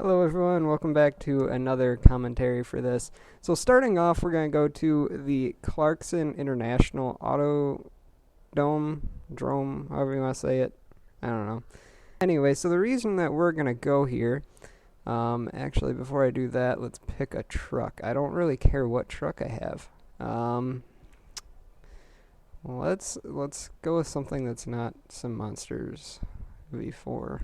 Hello everyone, welcome back to another commentary for this. So starting off, we're going to go to the Clarkson International Drome, however you want to say it. I don't know. Anyway, so the reason that we're going to go here, actually before I do that, let's pick a truck. I don't really care what truck I have. Let's go with something that's not some Monsters V4.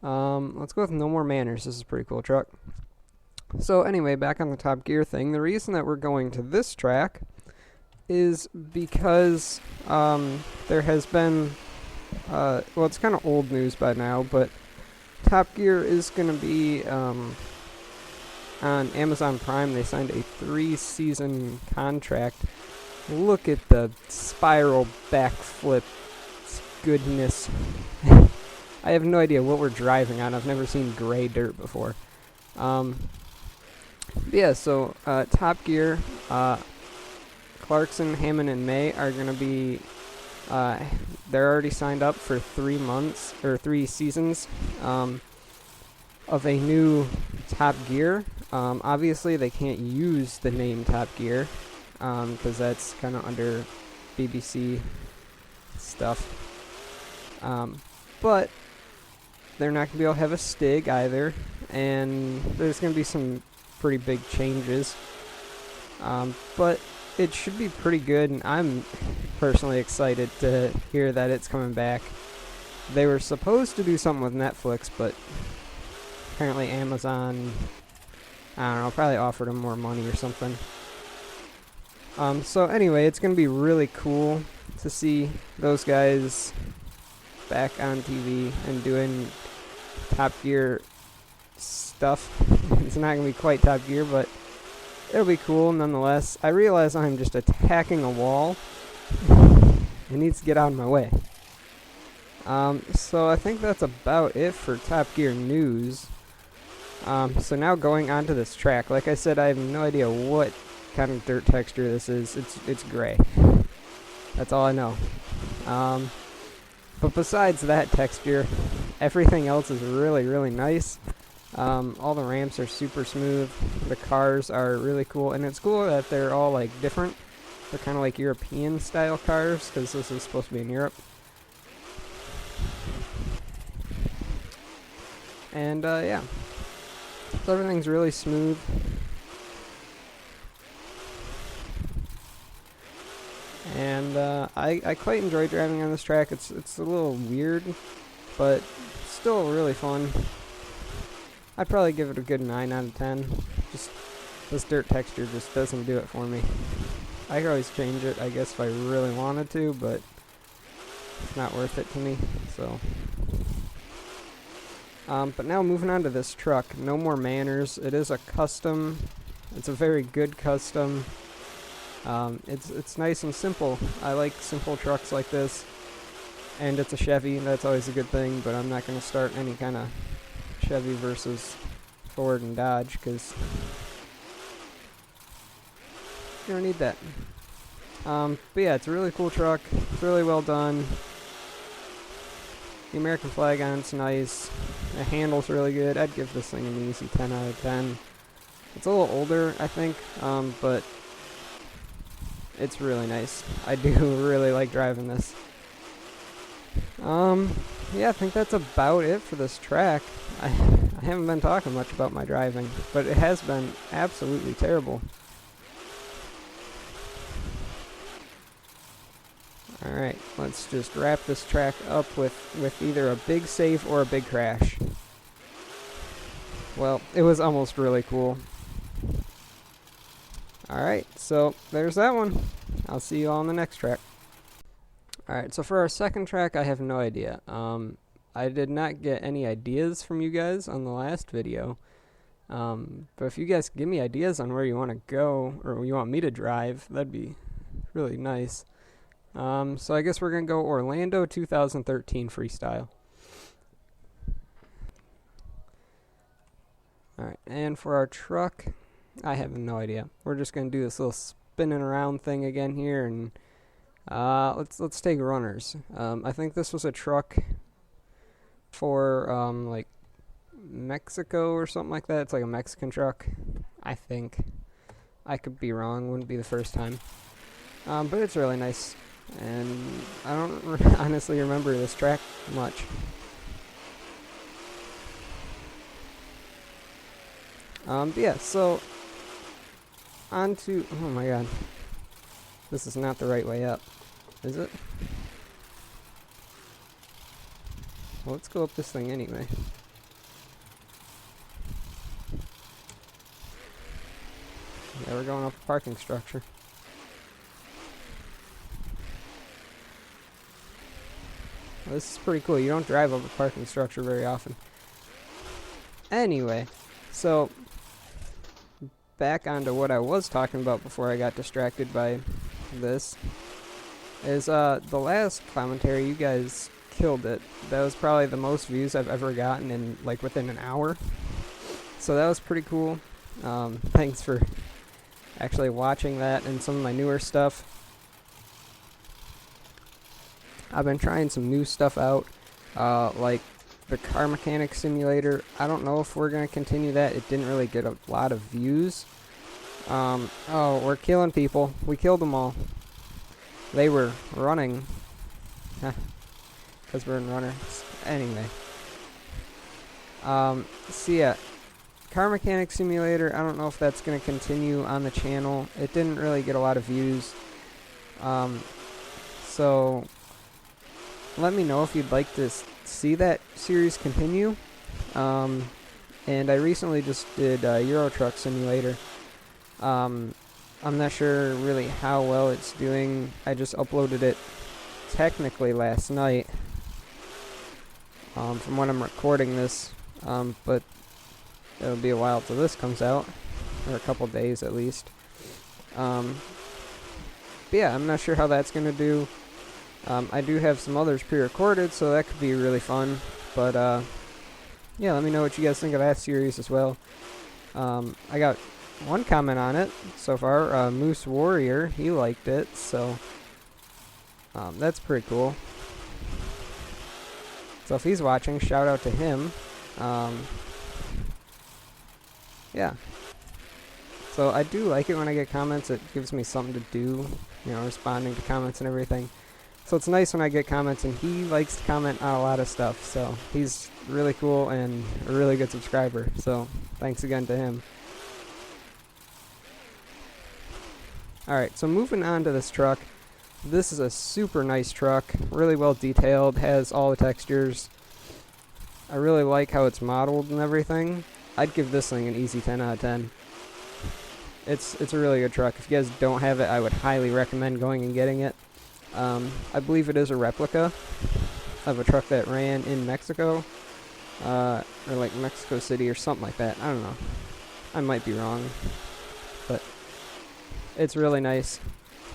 Let's go with No More Manners. This is a pretty cool truck. So anyway, back on the Top Gear thing, the reason that we're going to this track is because there has been, well, it's kind of old news by now, but Top Gear is going to be on Amazon Prime. They signed a 3-season contract. Look at the spiral backflip goodness. I have no idea what we're driving on. I've never seen gray dirt before. Yeah, so Top Gear, Clarkson, Hammond, and May are going to be, they're already signed up for 3 months, or 3 seasons of a new Top Gear. Obviously, they can't use the name Top Gear, because that's kind of under BBC stuff. But they're not going to be able to have a Stig either, and there's going to be some pretty big changes. But it should be pretty good, and I'm personally excited to hear that it's coming back. They were supposed to do something with Netflix, but apparently Amazon, I don't know, probably offered them more money or something. So anyway, it's going to be really cool to see those guys back on TV and doing Top Gear stuff. It's not going to be quite Top Gear, but it'll be cool nonetheless. I realize I'm just attacking a wall. It needs to get out of my way. So I think that's about it for Top Gear news. So now going on to this track. Like I said, I have no idea what kind of dirt texture this is. It's gray. That's all I know. But besides that texture, everything else is really, really nice. All the ramps are super smooth. The cars are really cool. And it's cool that they're all, like, different. They're kind of like European-style cars, because this is supposed to be in Europe. And, yeah. So everything's really smooth. And I quite enjoy driving on this track. It's a little weird, but still really fun. I'd probably give it a good 9 out of 10. Just this dirt texture just doesn't do it for me. I could always change it, I guess, if I really wanted to, but it's not worth it to me. So, but now moving on to this truck, No More Manners. It is a custom. It's a very good custom. It's nice and simple. I like simple trucks like this, and it's a Chevy. That's always a good thing. But I'm not going to start any kind of Chevy versus Ford and Dodge, because you don't need that. But yeah, it's a really cool truck. It's really well done. The American flag on it's nice. The handle's really good. I'd give this thing an easy 10 out of 10. It's a little older, I think, but it's really nice. I do really like driving this. Yeah, I think that's about it for this track. I haven't been talking much about my driving, but it has been absolutely terrible. Alright, let's just wrap this track up with either a big save or a big crash. Well, it was almost really cool. Alright, so there's that one. I'll see you all on the next track. Alright, so for our second track, I have no idea. I did not get any ideas from you guys on the last video. But if you guys give me ideas on where you want to go, or you want me to drive, that'd be really nice. So I guess we're going to go Orlando 2013 freestyle. Alright, and for our truck, I have no idea. We're just going to do this little spinning around thing again here, and let's take runners. I think this was a truck for like Mexico or something like that. It's like a Mexican truck, I think. I could be wrong, wouldn't be the first time. But it's really nice, and I don't honestly remember this track much. But yeah, so on to, oh my god, this is not the right way up, is it? Well, let's go up this thing anyway. Yeah, we're going up a parking structure. Well, this is pretty cool. You don't drive up a parking structure very often. Anyway, so back onto what I was talking about before I got distracted by this is the last commentary. You guys killed it. That was probably the most views I've ever gotten in like within an hour. So that was pretty cool. Thanks for actually watching that and some of my newer stuff. I've been trying some new stuff out, like the car mechanic simulator. I don't know if we're going to continue that. It didn't really get a lot of views. Oh, we're killing people. We killed them all. They were running. Because we're in runners. Anyway. So yeah. Car mechanic simulator, I don't know if that's going to continue on the channel. It didn't really get a lot of views. So let me know if you'd like to see that series continue. And I recently just did Euro Truck Simulator. I'm not sure really how well it's doing. I just uploaded it technically last night, from when I'm recording this, but it'll be a while till this comes out, or a couple days at least. But yeah, I'm not sure how that's going to do. I do have some others pre-recorded, so that could be really fun. But yeah, let me know what you guys think of that series as well. I got one comment on it so far. Moose Warrior, he liked it, so that's pretty cool. So if he's watching, shout out to him. Yeah. So I do like it when I get comments. It gives me something to do, you know, responding to comments and everything. So it's nice when I get comments, and he likes to comment on a lot of stuff. So he's really cool and a really good subscriber. So thanks again to him. Alright, so moving on to this truck. This is a super nice truck, really well detailed, has all the textures. I really like how it's modeled and everything. I'd give this thing an easy 10 out of 10. It's a really good truck. If you guys don't have it, I would highly recommend going and getting it. I believe it is a replica of a truck that ran in Mexico, or like Mexico City or something like that. I don't know. I might be wrong, but it's really nice.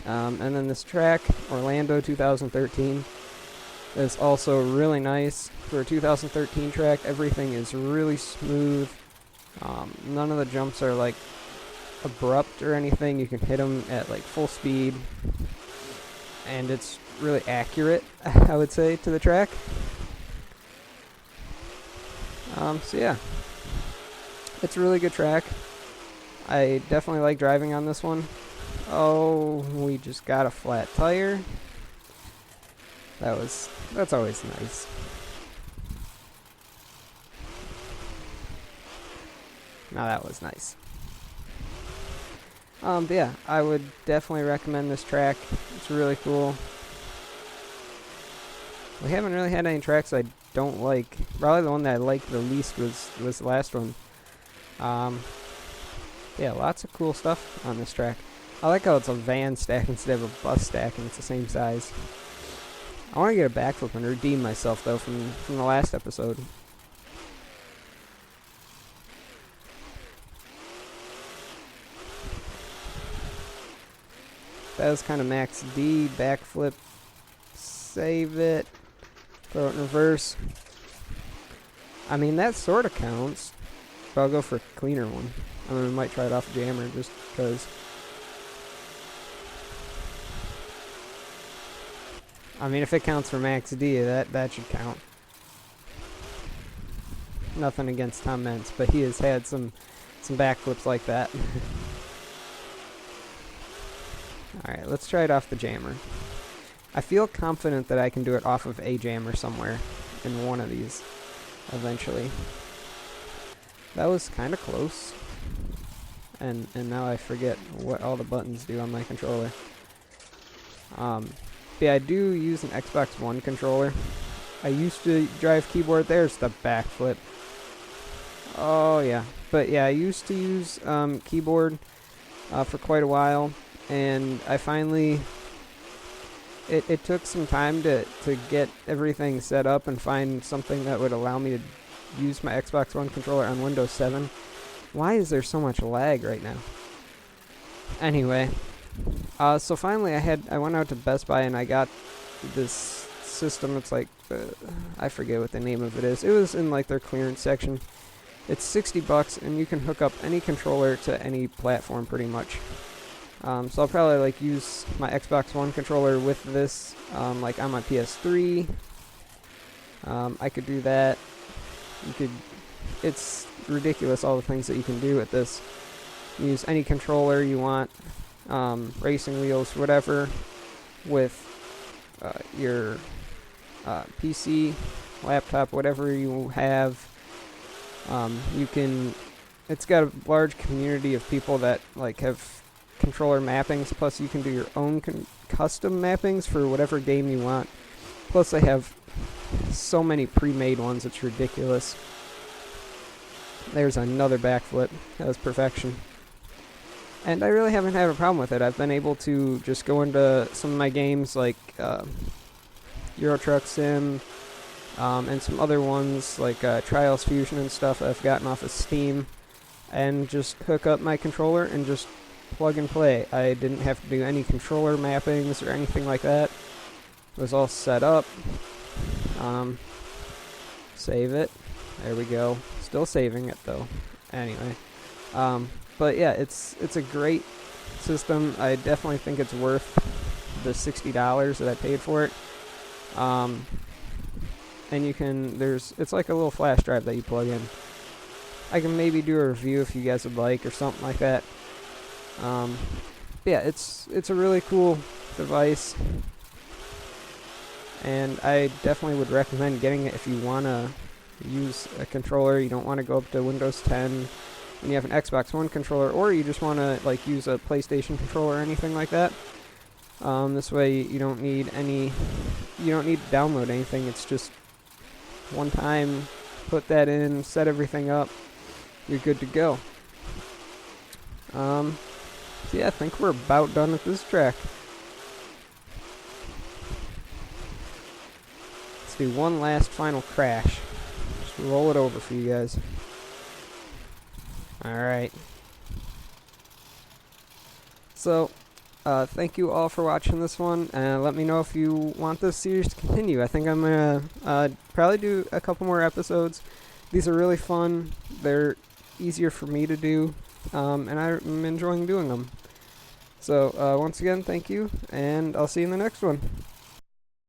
And then this track, Orlando 2013, is also really nice. For a 2013 track, everything is really smooth. None of the jumps are like abrupt or anything. You can hit them at like full speed, and it's really accurate, I would say, to the track. So yeah, it's a really good track. I definitely like driving on this one. Oh, we just got a flat tire. That's always nice. Now that was nice. But yeah, I would definitely recommend this track. It's really cool. We haven't really had any tracks I don't like. Probably the one that I liked the least was the last one. Yeah, lots of cool stuff on this track. I like how it's a van stack instead of a bus stack, and it's the same size. I want to get a backflip and redeem myself, though, from the last episode. That was kind of max D, backflip, save it, throw it in reverse. I mean, that sort of counts, but I'll go for a cleaner one. I mean, we might try it off a jammer just because. I mean, if it counts for max D, that should count. nothing against Tom Mentz, but he has had some backflips like that. Alright, let's try it off the jammer. I feel confident that I can do it off of a jammer somewhere in one of these eventually. That was kind of close. And now I forget what all the buttons do on my controller. Yeah, I do use an Xbox One controller. I used to drive keyboard. There's the backflip. Oh yeah, but yeah, I used to use keyboard for quite a while, and I finally. It took some time to get everything set up and find something that would allow me to use my Xbox One controller on Windows 7. Why is there so much lag right now? Anyway, so finally I went out to Best Buy and I got this system. It's like, I forget what the name of it is. It was in like their clearance section. It's $60 and you can hook up any controller to any platform pretty much. So I'll probably like use my Xbox One controller with this, like on my PS3. I could do that. It's ridiculous all the things that you can do with this. Use any controller you want, racing wheels, whatever, with your PC, laptop, whatever you have. It's got a large community of people that like have controller mappings, plus you can do your own custom mappings for whatever game you want. Plus they have so many pre-made ones, it's ridiculous. There's another backflip. That was perfection. And I really haven't had a problem with it. I've been able to just go into some of my games like Euro Truck Sim, and some other ones like Trials Fusion and stuff that I've gotten off of Steam, and just hook up my controller and just plug and play. I didn't have to do any controller mappings or anything like that. It was all set up. Save it. There we go. Still saving it though. Anyway, but yeah, it's a great system. I definitely think it's worth the $60 that I paid for it. And it's like a little flash drive that you plug in. I can maybe do a review if you guys would like or something like that. Yeah, it's a really cool device, and I definitely would recommend getting it if you want to use a controller. You don't want to go up to Windows 10 and you have an Xbox One controller, or you just want to like use a PlayStation controller or anything like that. This way you don't need to download anything. It's just one time, put that in, set everything up, you're good to go. So yeah, I think we're about done with this track. Let's do one last final crash. Just roll it over for you guys. Alright. So, thank you all for watching this one. Let me know if you want this series to continue. I think I'm going to probably do a couple more episodes. These are really fun. They're easier for me to do. And I'm enjoying doing them. So, once again, thank you, and I'll see you in the next one.